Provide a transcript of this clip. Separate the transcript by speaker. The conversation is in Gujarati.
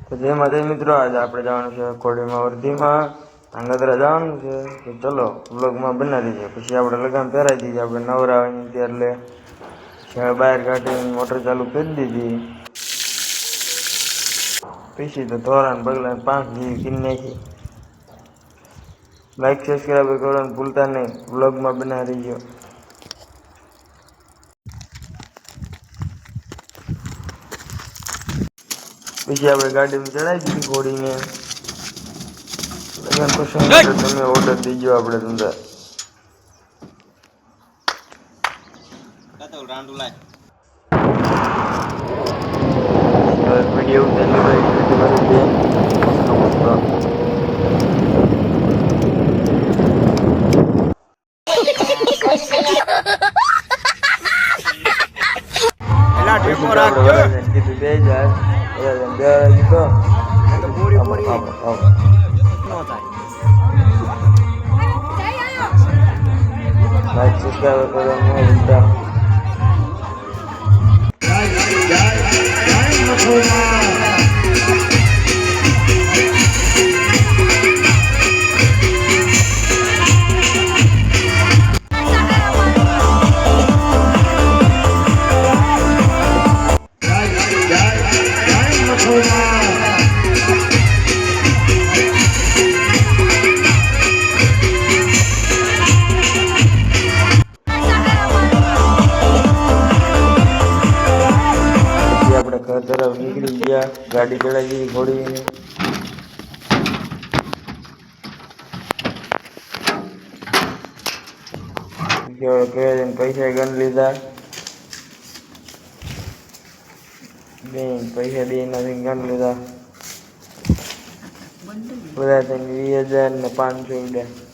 Speaker 1: તો જેમાં તે મિત્રો આજે આપણે જવાનું છે કોડીમાં વર્ધીમાં આંગદરા જવાનું છે. તો ચલો વ્લોગમાં બનાવી દઈએ. પછી આપણે લગામ પહેરાવી દીધી. આપણે નવરા હોય ત્યારે બહાર કાઢીને મોટર ચાલુ કરી દીધી. પછી તો ધોરણ બગલાને 5 જેવી કરી નાખી. લાઈક સબસ્ક્રાઈબ કરવાનું ભૂલતા નહીં. વ્લોગમાં બનાવી રહીજો. પછી આપણે ગાડીમાં ચડાવી દીધી ઘોડીને. લગન પસંદ તમે ઓર્ડર દીજો. આપણે ધંધા વિડીયો કીધું બે જાય લાઈક સબસ્ક્રાઈબ કરવાનું ઘર તરફ નીકળી ગયા. ગાડી ચડાવી દીધી ઘોડીને. પૈસા ગણ લીધા. પૈસા દે નથી ગણ લીધા. બધા થઈને 20,000 ને 500 ઉડ્યા.